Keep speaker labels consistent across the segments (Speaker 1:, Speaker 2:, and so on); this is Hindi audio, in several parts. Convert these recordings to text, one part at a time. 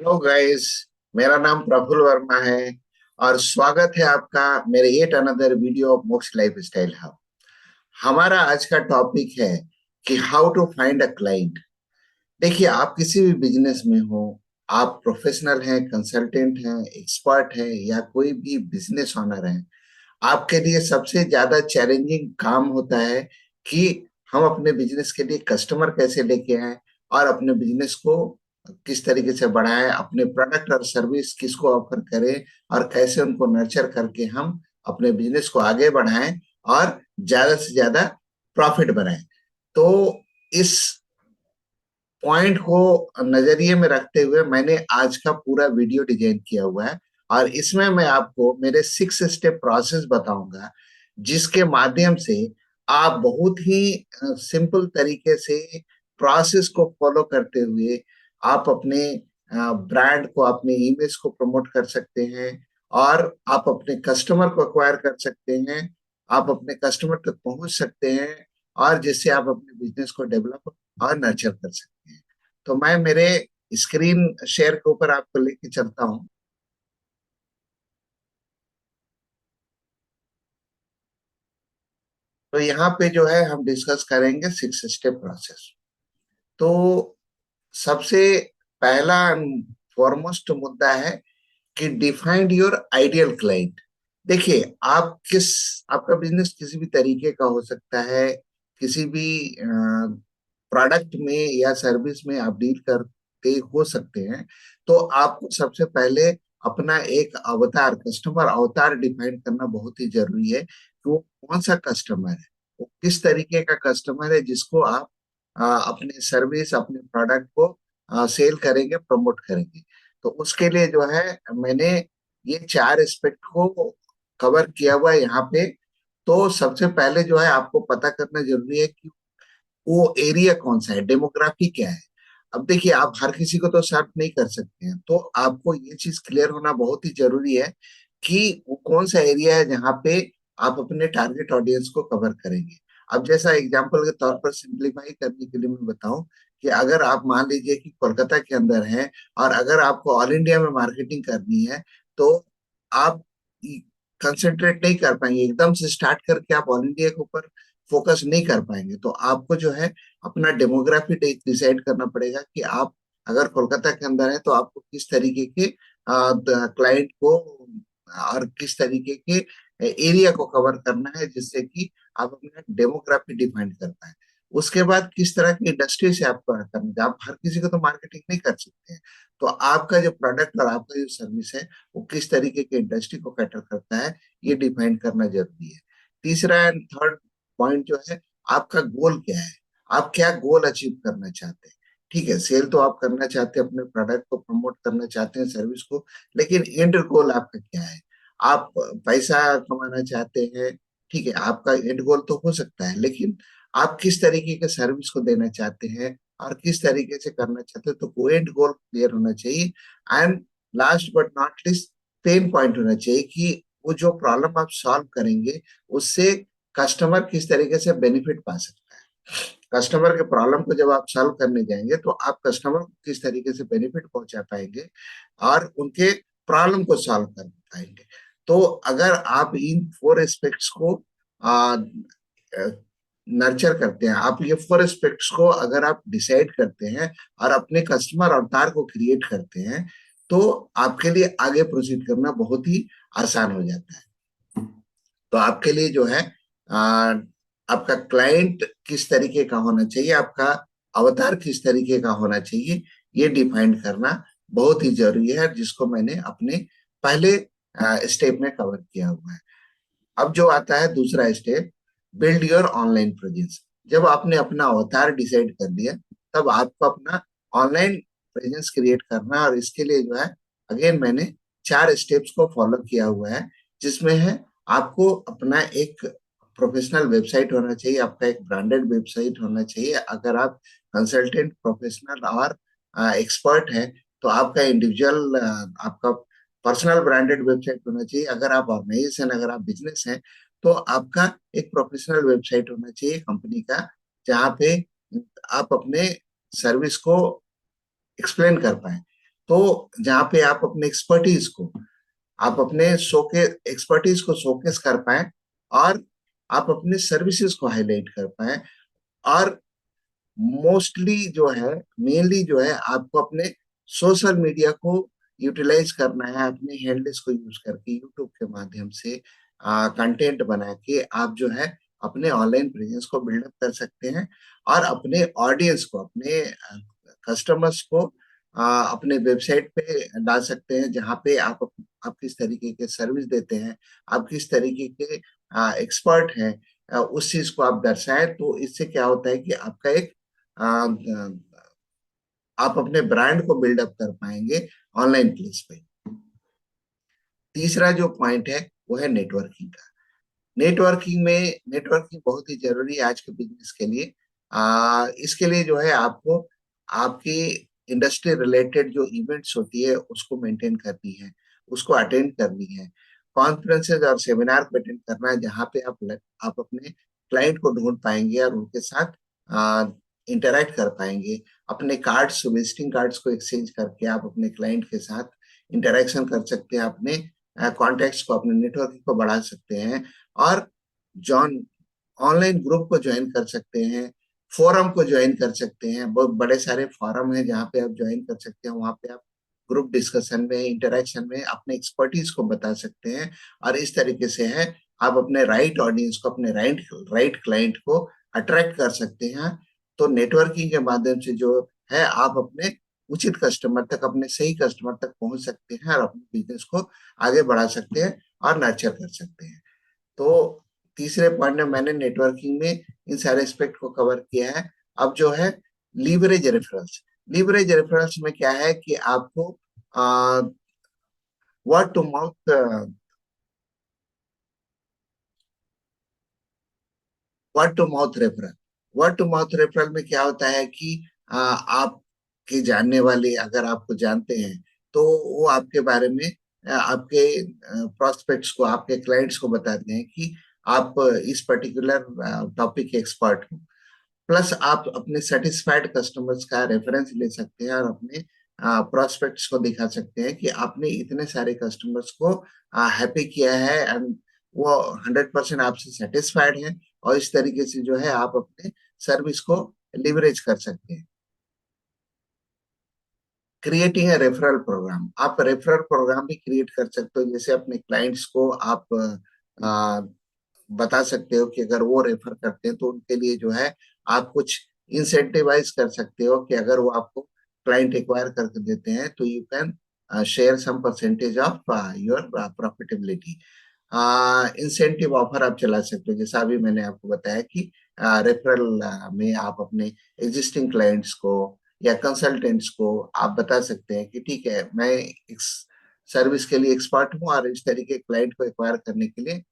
Speaker 1: Hello guys. मेरा नाम प्रफुल्ल वर्मा है और स्वागत है आपका मेरे yet another video of Moksh lifestyle hub. हमारा आज का टॉपिक है कि how to find a client. देखिए, आप किसी भी बिजनेस में हो, आप प्रोफेशनल हैं, कंसल्टेंट हैं, एक्सपर्ट हैं या कोई भी बिजनेस ओनर हैं, आपके लिए सबसे ज्यादा चैलेंजिंग काम होता है कि हम अपने बिजनेस के लिए कस्टमर कैसे लेके आए और अपने बिजनेस को किस तरीके से बढ़ाएं, अपने प्रोडक्ट और सर्विस किसको ऑफर करें और कैसे उनको नर्चर करके हम अपने बिजनेस को आगे बढ़ाएं और ज्यादा से ज्यादा प्रॉफिट बनाएं। तो इस पॉइंट को नजरिए में रखते हुए मैंने आज का पूरा वीडियो डिजाइन किया हुआ है और इसमें मैं आपको मेरे 6 स्टेप प्रोसेस बताऊंगा, जिसके माध्यम से आप बहुत ही सिंपल तरीके से प्रोसेस को फॉलो करते हुए आप अपने ब्रांड को, अपने इमेज को प्रमोट कर सकते हैं और आप अपने कस्टमर को एक्वायर कर सकते हैं, आप अपने कस्टमर तक पहुंच सकते हैं और जिससे आप अपने बिजनेस को डेवलप और नर्चर कर सकते हैं। तो मैं मेरे स्क्रीन शेयर के ऊपर आपको लेके चलता हूँ। तो यहाँ पे जो है हम डिस्कस करेंगे 6 स्टेप प्रोसेस। तो सबसे पहला फॉरमोस्ट मुद्दा है कि डिफाइंड योर आइडियल क्लाइंट। देखिए, आपका बिजनेस किसी भी तरीके का हो सकता है, किसी भी प्रोडक्ट में या सर्विस में आप डील करते हो सकते हैं। तो आपको सबसे पहले अपना एक अवतार, कस्टमर अवतार डिफाइन करना बहुत ही जरूरी है कि वो कौन सा कस्टमर है, वो किस तरीके का कस्टमर है जिसको आप अपने सर्विस, अपने प्रोडक्ट को सेल करेंगे, प्रमोट करेंगे। तो उसके लिए जो है मैंने ये 4 एस्पेक्ट को कवर किया हुआ है यहाँ पे। तो सबसे पहले जो है आपको पता करना जरूरी है कि वो एरिया कौन सा है, डेमोग्राफी क्या है। अब देखिए, आप हर किसी को तो सर्व नहीं कर सकते हैं, तो आपको ये चीज क्लियर होना बहुत ही जरूरी है कि वो कौन सा एरिया है जहाँ पे आप अपने टारगेट ऑडियंस को कवर करेंगे। अब जैसा एग्जांपल के तौर पर सिंप्लीफाई करने के लिए मैं बताऊं कि अगर आप मान लीजिए कि कोलकाता के अंदर हैं और अगर आपको ऑल इंडिया में मार्केटिंग करनी है, तो आप कंसंट्रेट नहीं कर पाएंगे, एकदम से स्टार्ट करके आप ऑल इंडिया के ऊपर फोकस नहीं कर पाएंगे। तो आपको जो है अपना डेमोग्राफी डिसाइड करना पड़ेगा कि आप अगर कोलकाता के अंदर है तो आपको किस तरीके के क्लाइंट को और किस तरीके के एरिया को कवर करना है, जिससे कि आप अपना डेमोग्राफी डिफाइन कर पाए। उसके बाद किस तरह की इंडस्ट्री से आपको करना है, आप हर किसी को तो मार्केटिंग नहीं कर सकते हैं। तो आपका जो प्रोडक्ट और आपका जो सर्विस है वो किस तरीके की इंडस्ट्री को कैटर करता है, ये डिफाइन करना जरूरी है। तीसरा एंड थर्ड पॉइंट जो है, आपका गोल क्या है, आप क्या गोल अचीव करना चाहते हैं। ठीक है, सेल तो आप करना चाहते हैं, अपने प्रोडक्ट को प्रमोट करना चाहते हैं, सर्विस को, लेकिन एंड गोल आपका क्या है। आप पैसा कमाना चाहते हैं, ठीक है, आपका एंड गोल तो हो सकता है, लेकिन आप किस तरीके के सर्विस को देना चाहते हैं और किस तरीके से करना चाहते हैं, तो वो एंड गोल क्लियर होना चाहिए। And last but not list, pain point होना चाहिए कि वो जो प्रॉब्लम आप सॉल्व करेंगे उससे कस्टमर किस तरीके से बेनिफिट पा सकता है। कस्टमर के प्रॉब्लम को जब आप सॉल्व करने जाएंगे तो आप कस्टमर को किस तरीके से बेनिफिट पहुंचा पाएंगे और उनके प्रॉब्लम को सॉल्व कर पाएंगे। तो अगर आप इन 4 एस्पेक्ट्स को नर्चर करते हैं, आप ये 4 एस्पेक्ट्स को अगर आप डिसाइड करते हैं और अपने कस्टमर अवतार को क्रिएट करते हैं, तो आपके लिए आगे प्रोसीड करना बहुत ही आसान हो जाता है। तो आपके लिए जो है आपका क्लाइंट किस तरीके का होना चाहिए, आपका अवतार किस तरीके का होना चाहिए, ये डिफाइन करना बहुत ही जरूरी है, जिसको मैंने अपने पहले स्टेप में कवर किया हुआ है। अब जो आता है दूसरा step, build your online presence. जब आपने अपना अवतार डिसाइड कर लिया, तब आपको अपना ऑनलाइन प्रेजेंस क्रिएट करना, और इसके लिए जो है अगेन मैंने 4 स्टेप्स को फॉलो किया हुआ है, जिसमें है आपको अपना एक प्रोफेशनल वेबसाइट होना चाहिए, आपका एक ब्रांडेड वेबसाइट होना चाहिए। अगर आप कंसल्टेंट, प्रोफेशनल और एक्सपर्ट है, तो आपका इंडिविजुअल, आपका पर्सनल ब्रांडेड वेबसाइट होना चाहिए। अगर आप ऑर्गेनाइजेशन, अगर आप बिजनेस हैं, तो आपका एक प्रोफेशनल वेबसाइट होना चाहिए कंपनी का, जहाँ पे आप अपने सर्विस को एक्सप्लेन कर पाए। तो जहाँ पे आप अपने एक्सपर्टीज को, आप अपने शो के एक्सपर्टीज को शोकेस कर पाए, और आप अपने सर्विसेज को हाईलाइट कर पाए, और मोस्टली जो है, मेनली जो है, आपको अपने सोशल मीडिया को यूटिलाइज करना है, अपने हैंडल्स को यूज करके यूट्यूब के माध्यम से कंटेंट बना के आप जो है अपने ऑनलाइन प्रेजेंस को बिल्डअप कर सकते हैं, और अपने ऑडियंस को, अपने कस्टमर्स को अपने वेबसाइट पे ला सकते हैं, जहाँ पे आप किस तरीके के सर्विस देते हैं, आप किस तरीके के एक्सपर्ट हैं, उस चीज को आप दर्शाएं। तो इससे क्या होता है कि आपका एक आप अपने ब्रांड को बिल्डअप कर पाएंगे ऑनलाइन प्लेस पे। तीसरा जो पॉइंट है वो है नेटवर्किंग का। नेटवर्किंग बहुत ही जरूरी है आज के बिजनेस के लिए। इसके लिए जो है आपको आपकी इंडस्ट्री रिलेटेड जो इवेंट्स होती है उसको मेंटेन करनी है, उसको अटेंड करनी है, कॉन्फ्रेंसेज और सेमिनार को अटेंड करना है, जहाँ पे आप अपने क्लाइंट को ढूंढ पाएंगे और उनके साथ इंटरेक्ट कर पाएंगे। अपने कार्ड्स, विजिटिंग कार्ड्स को एक्सचेंज करके आप अपने क्लाइंट के साथ इंटरेक्शन कर सकते हैं, अपने कॉन्टेक्ट्स को, अपने नेटवर्क को बढ़ा सकते हैं, और जॉन ऑनलाइन ग्रुप को ज्वाइन कर सकते हैं, फोरम को ज्वाइन कर सकते हैं। बहुत बड़े सारे फोरम हैं जहाँ पे आप ज्वाइन कर सकते हैं, वहां पे आप ग्रुप डिस्कशन में, इंटरेक्शन में अपने एक्सपर्टीज को बता सकते हैं, और इस तरीके से है आप अपने राइट ऑडियंस को, अपने राइट राइट क्लाइंट को अट्रैक्ट कर सकते हैं। तो नेटवर्किंग के माध्यम से जो है आप अपने उचित कस्टमर तक, अपने सही कस्टमर तक पहुंच सकते हैं, और अपने बिजनेस को आगे बढ़ा सकते हैं और नर्चर कर सकते हैं। तो तीसरे पॉइंट में मैंने नेटवर्किंग में इन सारे एस्पेक्ट को कवर किया है। अब जो है लीवरेज रेफरल्स। लीवरेज रेफरल्स में क्या है कि आपको word to mouth, word to mouth referral, word to mouth referral में क्या होता है कि आपके जानने वाले अगर आपको जानते हैं, तो वो आपके बारे में, आपके प्रोस्पेक्ट्स को, आपके क्लाइंट्स को बताते हैं कि आप इस पर्टिकुलर टॉपिक के एक्सपर्ट हो। प्लस आप अपने सेटिस्फाइड कस्टमर्स का रेफरेंस ले सकते हैं, और अपने प्रोस्पेक्ट्स को दिखा सकते हैं कि आपने इतने सारे कस्टमर्स को हैप्पी किया है, एंड वो 100% आपसे सेटिस्फाइड है, और इस तरीके से जो है आप अपने सर्विस को लिवरेज कर सकते हैं। क्रिएटिंग है रेफरल प्रोग्राम, आप रेफरल प्रोग्राम भी क्रिएट कर सकते हो, जैसे अपने क्लाइंट्स को आप बता सकते हो कि अगर वो रेफर करते हैं तो उनके लिए जो है आप कुछ इंसेंटिवाइज कर सकते हो, कि अगर वो आपको क्लाइंट एक्वायर करके देते हैं तो you can share some percentage of your profitability. Incentive offer आप चला सकते हो, जैसा अभी मैंने आपको बताया कि रेफरल में आप अपने एग्जिस्टिंग क्लाइंट्स को या कंसल्टेंट्स को आप बता सकते हैं कि ठीक है, मैं इस सर्विस के लिए एक्सपर्ट हूँ, और इस तरीके क्लाइंट को एक्वायर करने के लिए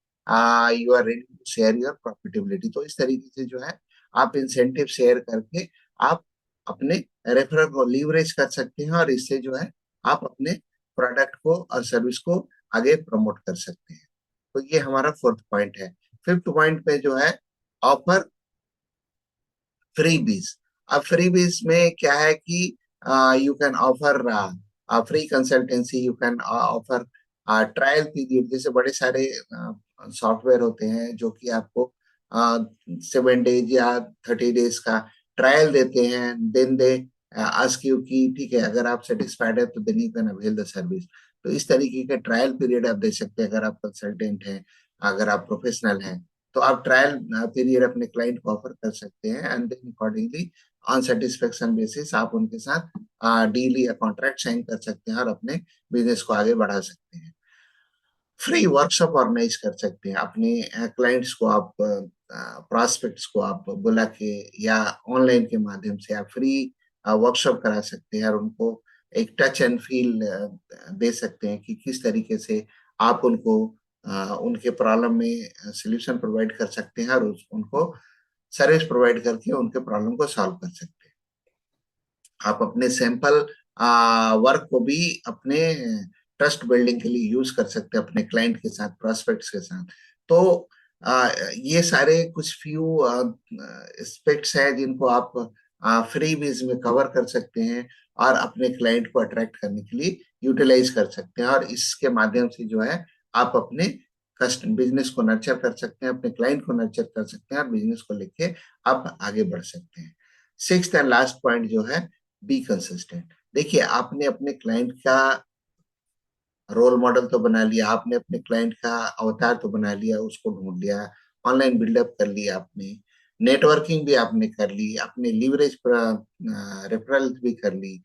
Speaker 1: you are ready to share your profitability. तो इस तरीके से जो है आप इंसेंटिव शेयर करके आप अपने रेफरल को लीवरेज कर सकते हैं, और इससे जो है आप अपने प्रोडक्ट को और सर्विस को आगे प्रमोट कर सकते हैं। तो ये हमारा फोर्थ पॉइंट है। फिफ्थ पॉइंट पे जो है ऑफर फ्री बीज। अब फ्री बीज में क्या है कि you can offer free consultancy, you can offer trial period. जैसे बड़े सारे सॉफ्टवेयर होते हैं जो कि आपको 7 डेज या 30 डेज का ट्रायल देते हैं, देन दे आस्क यू कि ठीक है, अगर आप सेटिस्फाइड है तो then you can avail the service. तो इस तरीके का ट्रायल पीरियड आप दे सकते हैं अगर आप कंसल्टेंट हैं, अगर आप प्रोफेशनल हैं, तो आप ट्रायल पीरियड अपने क्लाइंट को ऑफर कर सकते हैं, and then accordingly on satisfaction basis आप उनके साथ डील या कॉन्ट्रैक्ट साइन कर सकते हैं, और अपने बिजनेस को आगे बढ़ा सकते हैं। फ्री वर्कशॉप ऑर्गेनाइज कर सकते हैं, अपने क्लाइंट्स को आप, प्रोस्पेक्ट्स को आप बुला के या ऑनलाइन के माध्यम से आप फ्री वर्कशॉप करा सकते हैं, और उनको एक टच एंड फील दे सकते हैं कि किस तरीके से आप उनको उनके प्रॉब्लम में सोल्यूशन प्रोवाइड कर सकते हैं, और उनको सर्विस प्रोवाइड करके उनके प्रॉब्लम को सॉल्व कर सकते हैं। आप अपने सैंपल वर्क को भी अपने ट्रस्ट बिल्डिंग के लिए यूज कर सकते हैं, अपने क्लाइंट के साथ, प्रोस्पेक्ट्स के साथ। तो ये सारे कुछ फ्यू एस्पेक्ट्स हैं जिनको आप फ्री बीज में कवर कर सकते हैं और अपने क्लाइंट को अट्रैक्ट करने के लिए यूटिलाइज कर सकते हैं। और इसके माध्यम से जो है आप अपने बिजनेस को नर्चर कर सकते हैं, अपने क्लाइंट को नर्चर कर सकते हैं और बिजनेस को लेके आप आगे बढ़ सकते हैं। सिक्स्थ एंड लास्ट पॉइंट जो है, बी कंसिस्टेंट। देखिए, आपने अपने क्लाइंट का रोल मॉडल तो बना लिया, आपने अपने क्लाइंट का अवतार तो बना लिया, उसको ढूंढ लिया, ऑनलाइन बिल्डअप कर लिया आपने, नेटवर्किंग भी आपने कर ली, अपने लीवरेज रेफरल भी कर ली,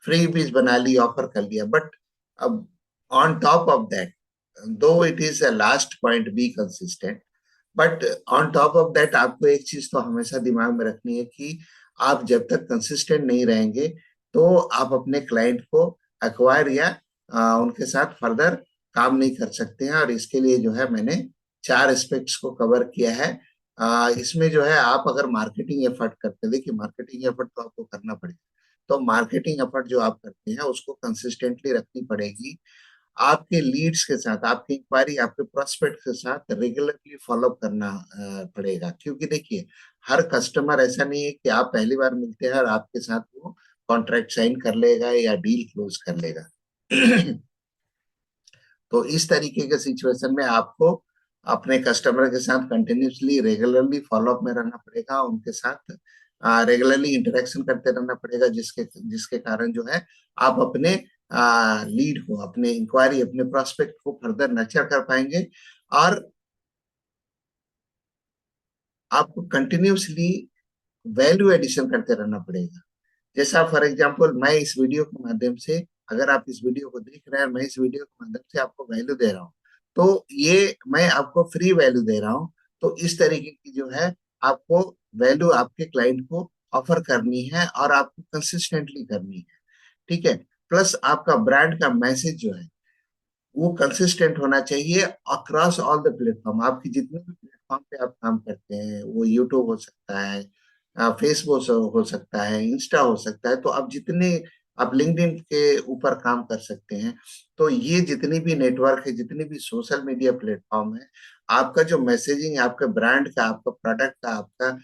Speaker 1: फ्री बीज बना ली, ऑफर कर लिया। बट अब ऑन टॉप ऑफ दैट, दो it is a last point, be consistent, but on top of that आपको एक चीज तो हमेशा दिमाग में रखनी है कि आप जब तक कंसिस्टेंट नहीं रहेंगे तो आप अपने क्लाइंट को अक्वायर या उनके साथ फर्दर काम नहीं कर सकते हैं। और इसके लिए जो है मैंने 4 एस्पेक्ट्स को कवर किया है। इसमें जो है आप अगर मार्केटिंग एफर्ट करते हैं, देखिए मार्केटिंग एफर्ट तो आपको करना पड़ेगा, तो मार्केटिंग एफर्ट जो आप करते हैं उसको कंसिस्टेंटली रखनी पड़ेगी। आपके लीड्स के साथ, आपकी इंक्वायरी, आपके प्रोस्पेक्ट के साथ रेगुलरली फॉलो करना पड़ेगा। क्योंकि देखिए, हर कस्टमर ऐसा नहीं है कि आप पहली बार मिलते हैं और आपके साथ वो कॉन्ट्रैक्ट साइन कर लेगा या डील क्लोज कर लेगा। तो इस तरीके के सिचुएशन में आपको अपने कस्टमर के साथ कंटिन्यूसली रेगुलरली फॉलोअप में रहना पड़ेगा, उनके साथ रेगुलरली इंटरेक्शन करते रहना पड़ेगा, जिसके जिसके कारण जो है आप अपने लीड को, अपने इंक्वायरी, अपने प्रोस्पेक्ट को फर्दर नर्चर कर पाएंगे। और आपको कंटिन्यूसली वैल्यू एडिशन करते रहना पड़ेगा। जैसा फॉर एग्जांपल, मैं इस वीडियो के माध्यम से, अगर आप इस वीडियो को देख रहे हैं, मैं इस वीडियो के माध्यम से आपको वैल्यू दे रहा हूँ, तो ये मैं आपको फ्री वैल्यू दे रहा हूँ। तो इस तरीके की जो है आपको वैल्यू आपके क्लाइंट को ऑफर करनी है और आपको कंसिस्टेंटली करनी है। ठीक है। प्लस आपका ब्रांड का मैसेज जो है वो कंसिस्टेंट होना चाहिए अक्रॉस ऑल द प्लेटफॉर्म। आपकी जितने भी प्लेटफॉर्म पे आप काम करते हैं, वो यूट्यूब हो सकता है, फेसबुक हो सकता है, इंस्टा हो सकता है, तो आप जितने, आप लिंक्डइन के ऊपर काम कर सकते हैं। तो ये जितनी भी नेटवर्क है, जितनी भी सोशल मीडिया प्लेटफॉर्म है, आपका जो मैसेजिंग, आपका ब्रांड का, आपका प्रोडक्ट का, आपका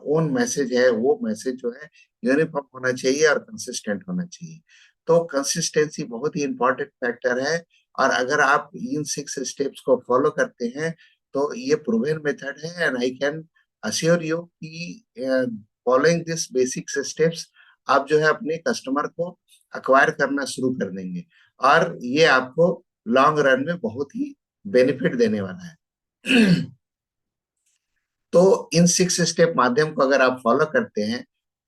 Speaker 1: ओन मैसेज है, वो मैसेज जो है यूनिफॉर्म होना चाहिए और कंसिस्टेंट होना चाहिए। तो कंसिस्टेंसी बहुत ही इंपॉर्टेंट फैक्टर है। और अगर आप इन 6 स्टेप्स को फॉलो करते हैं तो ये प्रूवन मेथड है, and I can assure you कि फॉलोइंग दिस बेसिक स्टेप्स आप जो है अपने कस्टमर को अक्वायर करना शुरू कर देंगे, और ये आपको लॉन्ग रन में बहुत ही बेनिफिट देने वाला है। तो इन 6 स्टेप माध्यम को अगर आप फॉलो करते हैं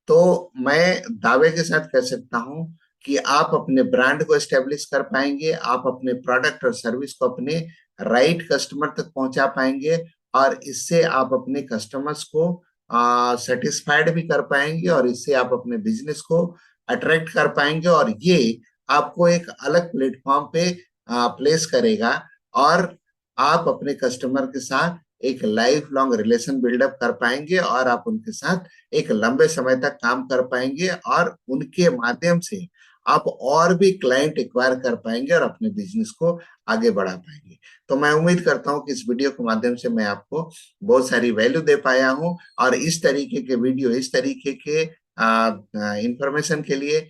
Speaker 1: तो मैं दावे के साथ कह सकता हूं कि आप अपने ब्रांड को एस्टेब्लिश कर पाएंगे, आप अपने प्रोडक्ट और सर्विस को अपने राइट कस्टमर तक पहुंचा पाएंगे, और इससे आप अपने कस्टमर्स को सेटिस्फाइड भी कर पाएंगे, और इससे आप अपने बिजनेस को अट्रैक्ट कर पाएंगे, और ये आपको एक अलग प्लेटफॉर्म पे प्लेस करेगा, और आप अपने कस्टमर के साथ एक लाइफ लॉन्ग रिलेशन बिल्डअप कर पाएंगे, और आप उनके साथ एक लंबे समय तक काम कर पाएंगे, और उनके माध्यम से आप और भी क्लाइंट एक्वायर कर पाएंगे और अपने बिजनेस को आगे बढ़ा पाएंगे। तो मैं उम्मीद करता हूं कि इस वीडियो के माध्यम से मैं आपको बहुत सारी वैल्यू दे पाया हूं, और इस तरीके के वीडियो, इस तरीके के इंफॉर्मेशन के लिए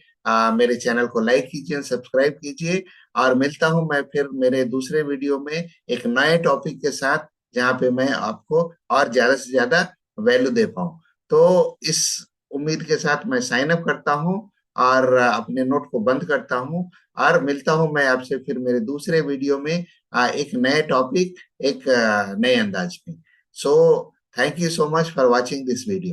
Speaker 1: मेरे चैनल को लाइक कीजिए, सब्सक्राइब कीजिए, और मिलता हूं मैं फिर मेरे दूसरे वीडियो में एक नए टॉपिक के साथ, जहां पे मैं आपको और ज्यादा से ज्यादा वैल्यू दे पाऊं। तो इस उम्मीद के साथ मैं साइन अप करता हूं और अपने नोट को बंद करता हूं, और मिलता हूं मैं आपसे फिर मेरे दूसरे वीडियो में एक नए टॉपिक, एक नए अंदाज में। So thank you so much for watching this video.